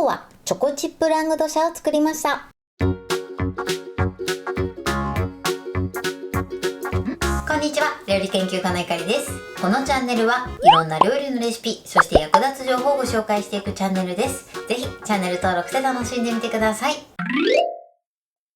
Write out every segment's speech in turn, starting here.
はチョコチップラングドシャを作りました。こんにちは、料理研究家のいかりです。このチャンネルはいろんな料理のレシピ、そして役立つ情報をご紹介していくチャンネルです。ぜひチャンネル登録して楽しんでみてください。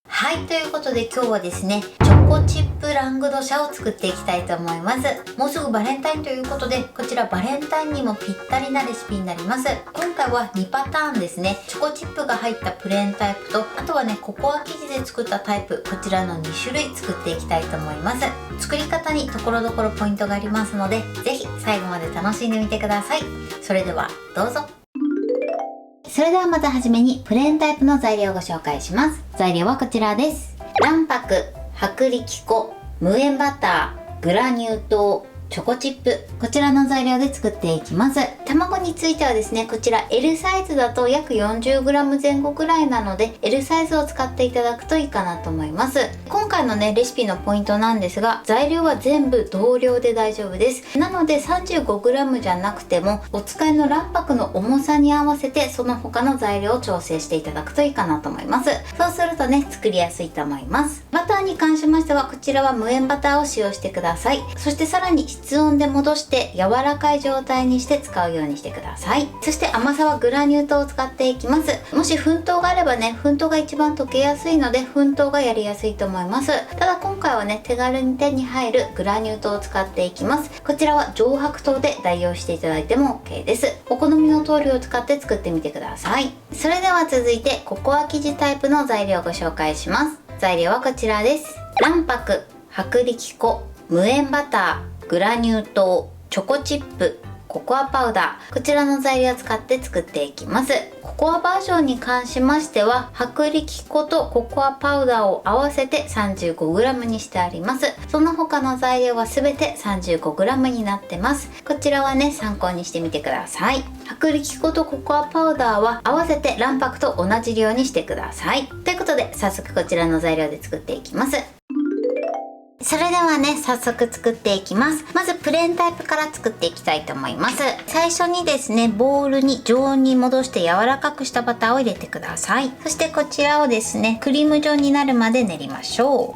はい、ということで今日はですね、チョコチップラングドシャを作っていきたいと思います。もうすぐバレンタインということで、こちらバレンタインにもぴったりなレシピになります。今回は2パターンですね。チョコチップが入ったプレーンタイプと、あとはね、ココア生地で作ったタイプ、こちらの2種類作っていきたいと思います。作り方にところどころポイントがありますので、ぜひ最後まで楽しんでみてください。それではどうぞ。それではまずはじめにプレーンタイプの材料をご紹介します。材料はこちらです。卵白、薄力粉、無塩バター、グラニュー糖、チョコチップ、こちらの材料で作っていきます。卵についてはですね、こちら L サイズだと約 40g 前後くらいなので L サイズを使っていただくといいかなと思います。今回のねレシピのポイントなんですが、材料は全部同量で大丈夫です。なので 35g じゃなくてもお使いの卵白の重さに合わせてその他の材料を調整していただくといいかなと思います。そうするとね作りやすいと思います。バターに関しましてはこちらは無塩バターを使用してください。そしてさらに室温で戻して柔らかい状態にして使うようにしてください。そして甘さはグラニュー糖を使っていきます。もし粉糖があればね、粉糖が一番溶けやすいので粉糖がやりやすいと思います。ただ今回はね手軽に手に入るグラニュー糖を使っていきます。こちらは上白糖で代用していただいても OK です。お好みの通りを使って作ってみてください。それでは続いてココア生地タイプの材料をご紹介します。材料はこちらです。卵白、薄力粉、無塩バター、グラニュー糖、チョコチップ、ココアパウダー、こちらの材料を使って作っていきます。ココアバージョンに関しましては薄力粉とココアパウダーを合わせて 35g にしてあります。その他の材料は全て 35g になってます。こちらはね参考にしてみてください。薄力粉とココアパウダーは合わせて卵白と同じ量にしてください。ということで早速こちらの材料で作っていきます。それではね早速作っていきます。まずプレーンタイプから作っていきたいと思います。最初にですねボウルに常温に戻して柔らかくしたバターを入れてください。そしてこちらをですねクリーム状になるまで練りましょ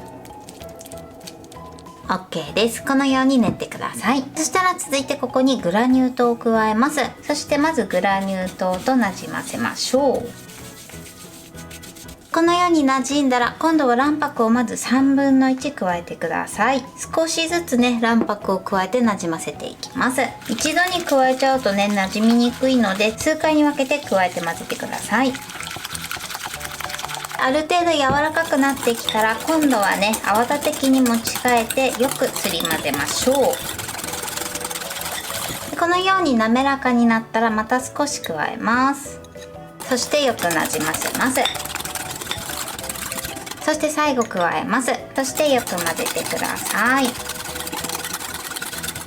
う。 OK です。このように練ってください。そしたら続いてここにグラニュー糖を加えます。そしてまずグラニュー糖となじませましょう。このように馴染んだら今度は卵白をまず1/3分の1加えてください。少しずつね卵白を加えてなじませていきます。一度に加えちゃうとねなじみにくいので数回に分けて加えて混ぜてください。ある程度柔らかくなってきたら今度はね泡立て器に持ち替えてよくすり混ぜましょう。このように滑らかになったらまた少し加えます。そしてよくなじませます。そして最後加えます。そしてよく混ぜてください。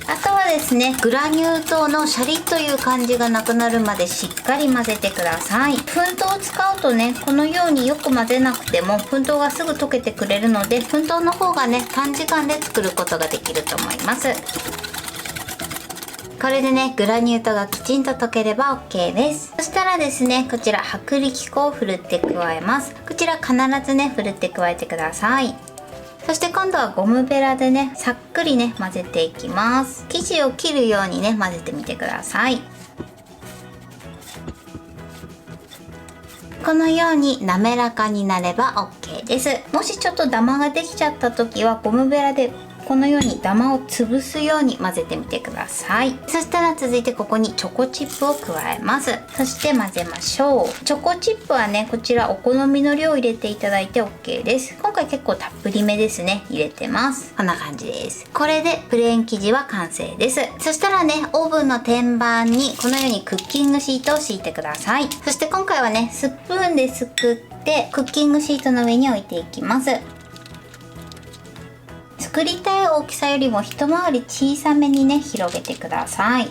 あとはですねグラニュー糖のシャリッという感じがなくなるまでしっかり混ぜてください。粉糖を使うとねこのようによく混ぜなくても粉糖がすぐ溶けてくれるので粉糖の方がね短時間で作ることができると思います。これでねグラニュー糖がきちんと溶ければ OK です。そしたらですねこちら薄力粉をふるって加えます。こちら必ずねふるって加えてください。そして今度はゴムベラでねさっくりね混ぜていきます。生地を切るようにね混ぜてみてください。このように滑らかになれば OK です。もしちょっとダマができちゃった時はゴムベラでこのようにダマを潰すように混ぜてみてください。そしたら続いてここにチョコチップを加えます。そして混ぜましょう。チョコチップはねこちらお好みの量入れていただいて OK です。今回結構たっぷりめですね入れてます。こんな感じです。これでプレーン生地は完成です。そしたらねオーブンの天板にこのようにクッキングシートを敷いてください。そして今回はねスプーンですくってクッキングシートの上に置いていきます。作りたい大きさよりも一回り小さめにね広げてください。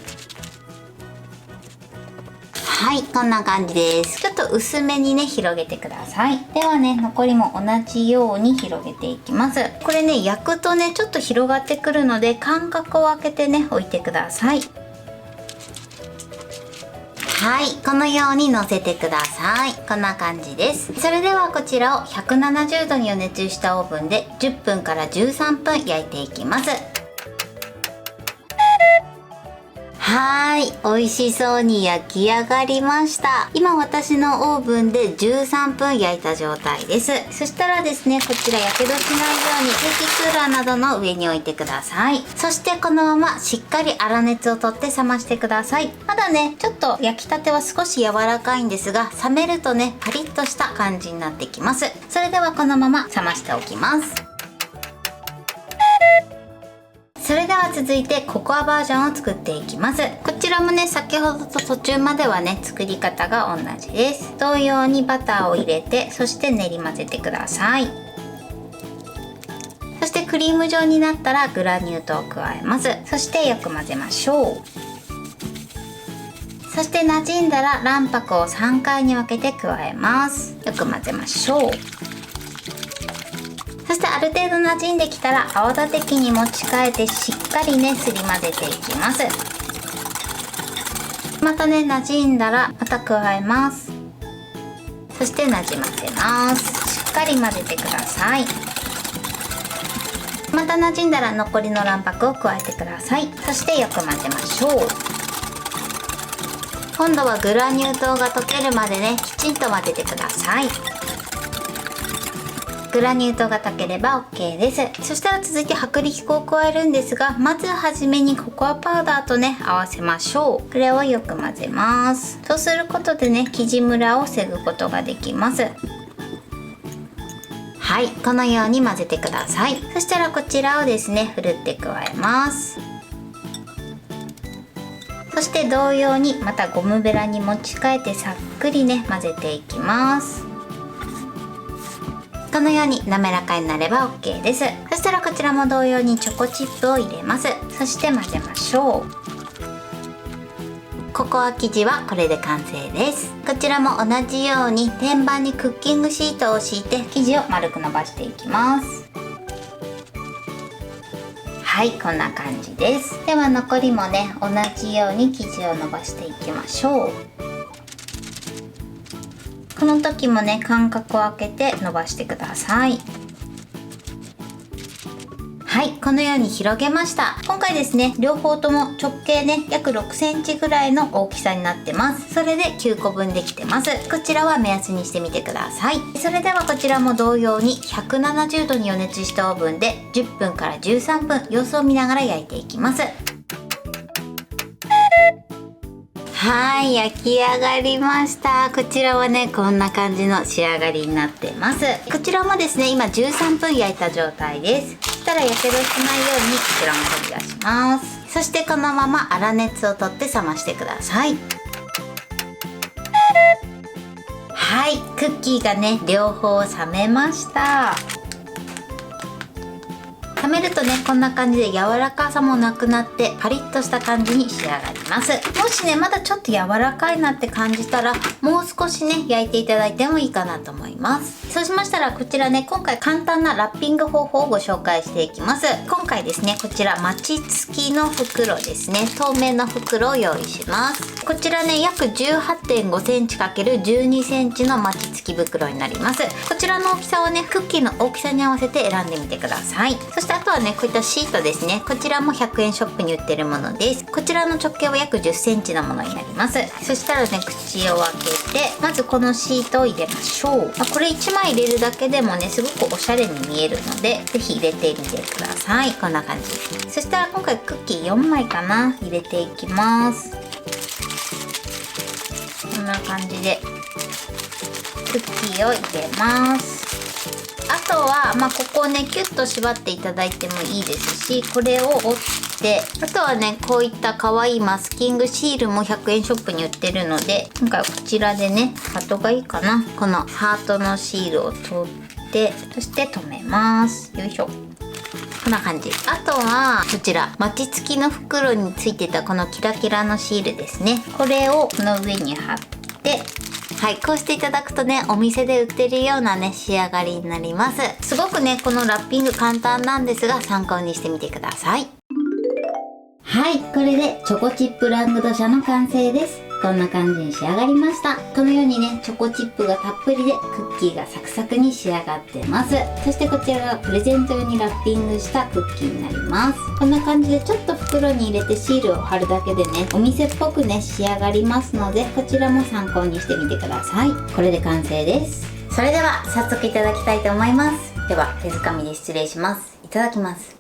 はい、こんな感じです。ちょっと薄めにね広げてください。ではね残りも同じように広げていきます。これね焼くとねちょっと広がってくるので間隔を空けてね置いてください。はい、このように乗せてください。こんな感じです。それではこちらを170度に予熱したオーブンで10分から13分焼いていきます。はい、美味しそうに焼き上がりました。今私のオーブンで13分焼いた状態です。そしたらですね、こちらやけどしないように空気クーラーなどの上に置いてください。そしてこのまましっかり粗熱を取って冷ましてください。まだね、ちょっと焼きたては少し柔らかいんですが、冷めるとね、パリッとした感じになってきます。それではこのまま冷ましておきます。それでは続いてココアバージョンを作っていきます。こちらもね、先ほどと途中まではね、作り方が同じです。同様にバターを入れて、そして練り混ぜてください。そしてクリーム状になったらグラニュー糖を加えます。そしてよく混ぜましょう。そして馴染んだら卵白を3回に分けて加えます。よく混ぜましょう。そしてある程度馴染んできたら泡立て器に持ち替えてしっかりねすり混ぜていきます。またね馴染んだらまた加えます。そしてなじませます。しっかり混ぜてください。また馴染んだら残りの卵白を加えてください。そしてよく混ぜましょう。今度はグラニュー糖が溶けるまでねきちんと混ぜてください。グラニュー糖が溶ければ OK です。そしたら続いて薄力粉を加えるんですが、まずはじめにココアパウダーとね合わせましょう。これをよく混ぜます。そうすることでね生地ムラを防ぐことができます。はい、このように混ぜてください。そしたらこちらをですねふるって加えます。そして同様にまたゴムベラに持ち替えてさっくりね混ぜていきます。このように滑らかになれば OK です。そしたらこちらも同様にチョコチップを入れます。そして混ぜましょう。ココア生地はこれで完成です。こちらも同じように天板にクッキングシートを敷いて生地を丸く伸ばしていきます。はい、こんな感じです。では残りもね同じように生地を伸ばしていきましょう。この時もね間隔を空けて伸ばしてください。はい、このように広げました。今回ですね両方とも直径ね約6センチぐらいの大きさになってます。それで9個分できてます。こちらは目安にしてみてください。それではこちらも同様に170度に予熱したオーブンで10分から13分様子を見ながら焼いていきます。はい、焼き上がりました。こちらはねこんな感じの仕上がりになってます。こちらもですね今13分焼いた状態です。そしたらやけどしないようにこちらも取り出します。そしてこのまま粗熱を取って冷ましてください。はい、クッキーがね両方冷めました。冷めるとねこんな感じで柔らかさもなくなってパリッとした感じに仕上がります。もしねまだちょっと柔らかいなって感じたらもう少しね焼いていただいてもいいかなと思います。そうしましたらこちらね今回簡単なラッピング方法をご紹介していきます。今回ですねこちらマチ付きの袋ですね、透明な袋を用意します。こちらね約 18.5 センチ ×12 センチのマチ付き袋になります。こちらの大きさはねクッキーの大きさに合わせて選んでみてください。そしてあとはねこういったシートですね、こちらも100円ショップに売ってるものです。こちらの直径は約10センチのものになります。そしたらね口を開けてまずこのシートを入れましょう。これ1枚入れるだけでもねすごくおしゃれに見えるのでぜひ入れてみてください。こんな感じ。そしたら今回クッキー4枚かな入れていきます。こんな感じでクッキーを入れます。あとはここをねキュッと縛っていただいてもいいですし、これを折ってあとはねこういった可愛いマスキングシールも100円ショップに売ってるので今回はこちらでねハートがいいかな、このハートのシールを取ってそして留めます。よいしょ、こんな感じ。あとはこちらマチ付きの袋についてたこのキラキラのシールですね、これをこの上に貼ってはい、こうしていただくとねお店で売ってるようなね仕上がりになります。すごくねこのラッピング簡単なんですが参考にしてみてください。はい、これでチョコチップラングドシャの完成です。こんな感じに仕上がりました。このようにね、チョコチップがたっぷりでクッキーがサクサクに仕上がってます。そしてこちらがプレゼント用にラッピングしたクッキーになります。こんな感じでちょっと袋に入れてシールを貼るだけでね、お店っぽくね仕上がりますので、こちらも参考にしてみてください。これで完成です。それでは早速いただきたいと思います。では手づかみで失礼します。いただきます。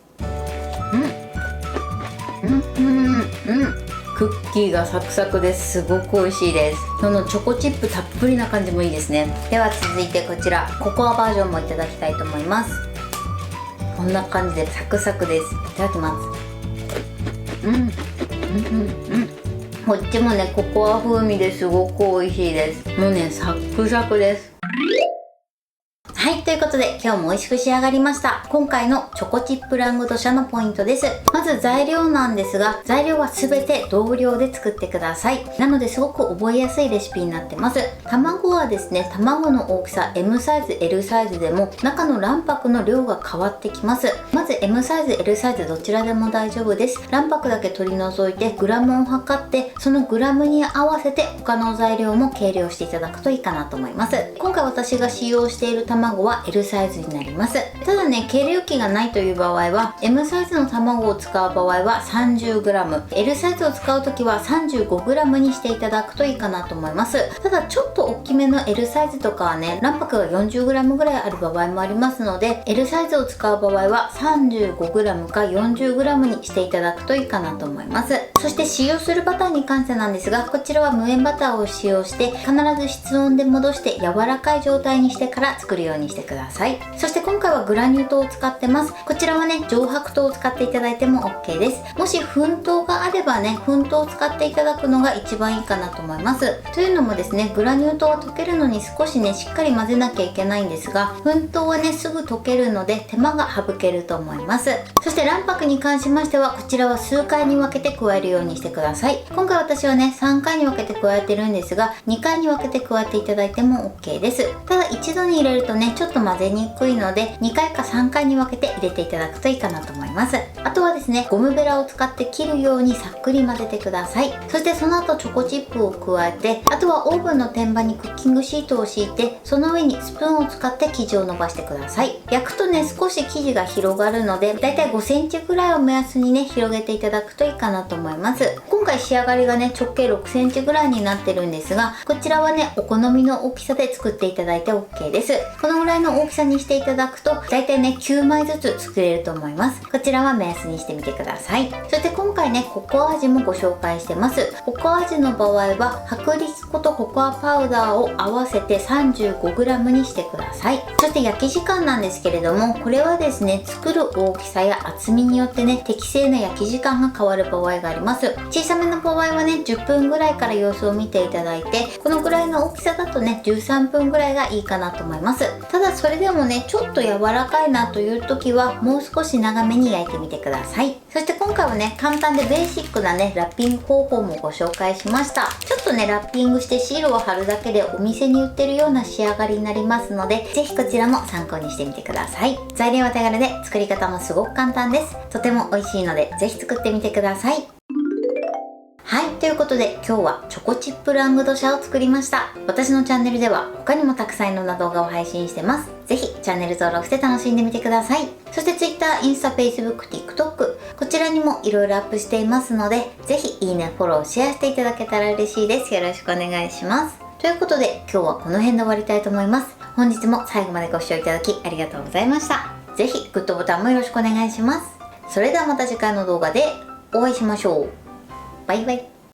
クッキーがサクサクです。すごく美味しいです。そのチョコチップたっぷりな感じもいいですね。では続いてこちらココアバージョンもいただきたいと思います。こんな感じでサクサクです。いただきます。こっちもねココア風味ですごく美味しいです。もうねサクサクです。はい、ということで今日も美味しく仕上がりました。今回のチョコチップラングドシャのポイントです。まず材料なんですが、材料は全て同量で作ってください。なのですごく覚えやすいレシピになってます。卵はですね、卵の大きさ M サイズ L サイズでも中の卵白の量が変わってきます。まず M サイズ L サイズどちらでも大丈夫です。卵白だけ取り除いてグラムを測って、そのグラムに合わせて他の材料も計量していただくといいかなと思います。今回私が使用している卵は L サイズになります。ただね、計量器がないという場合は M サイズの卵を使う場合は 30g、 L サイズを使う時は 35g にしていただくといいかなと思います。ただちょっと大きめの L サイズとかはね、卵白が 40g ぐらいある場合もありますので、 L サイズを使う場合は 35g か 40g にしていただくといいかなと思います。そして使用するバターに関してなんですが、こちらは無塩バターを使用して必ず室温で戻して柔らかい状態にしてから作るようにしてください。そして今回はグラニュー糖を使ってます。こちらはね、上白糖を使っていただいても OK です。もし粉糖があればね、粉糖を使っていただくのが一番いいかなと思います。というのもですね、グラニュー糖は溶けるのに少しね、しっかり混ぜなきゃいけないんですが、粉糖はね、すぐ溶けるので手間が省けると思います。そして卵白に関しましては、こちらは数回に分けて加えるようにしてください。今回私はね、3回に分けて加えてるんですが、2回に分けて加えていただいても OK です。ただ一度に入れるとね、ちょっと混ぜにくいので2回か3回に分けて入れていただくといいかなと思います。あとはですね、ゴムベラを使って切るようにさっくり混ぜてください。そしてその後チョコチップを加えて、あとはオーブンの天板にクッキングシートを敷いて、その上にスプーンを使って生地を伸ばしてください。焼くとね、少し生地が広がるので、だいたい5センチぐらいを目安にね、広げていただくといいかなと思います。今回仕上がりがね、直径6センチぐらいになってるんですが、こちらはね、お好みの大きさで作っていただいて OK です。このぐらいの大きさにしていただくと、だいたいね、9枚ずつ作れると思います。こちらは目安にしてみてください。そして今回ね、ココア味もご紹介してます。ココア味の場合は薄力粉とココアパウダーを合わせて 35g にしてください。そして焼き時間なんですけれども、これはですね、作る大きさや厚みによってね、適正な焼き時間が変わる場合があります。小さめの場合はね、10分ぐらいから様子を見ていただいて、このぐらいの大きさだとね、13分ぐらいがいいかなと思います。ただそれでもね、ちょっと柔らかいなという時はもう少し長めに焼いてみてください。そして今回はね、簡単でベーシックなね、ラッピング方法もご紹介しました。ちょっとね、ラッピングしてシールを貼るだけでお店に売ってるような仕上がりになりますので、ぜひこちらも参考にしてみてください。材料は手軽で作り方もすごく簡単です。とても美味しいのでぜひ作ってみてください。はい、ということで今日はチョコチップラングドシャを作りました。私のチャンネルでは他にもたくさんいろんな動画を配信してます。ぜひチャンネル登録して楽しんでみてください。そして Twitter、インスタ、Facebook、TikTok、こちらにもいろいろアップしていますので、ぜひいいね、フォロー、シェアしていただけたら嬉しいです。よろしくお願いします。ということで今日はこの辺で終わりたいと思います。本日も最後までご視聴いただきありがとうございました。ぜひグッドボタンもよろしくお願いします。それではまた次回の動画でお会いしましょう。バイバイ。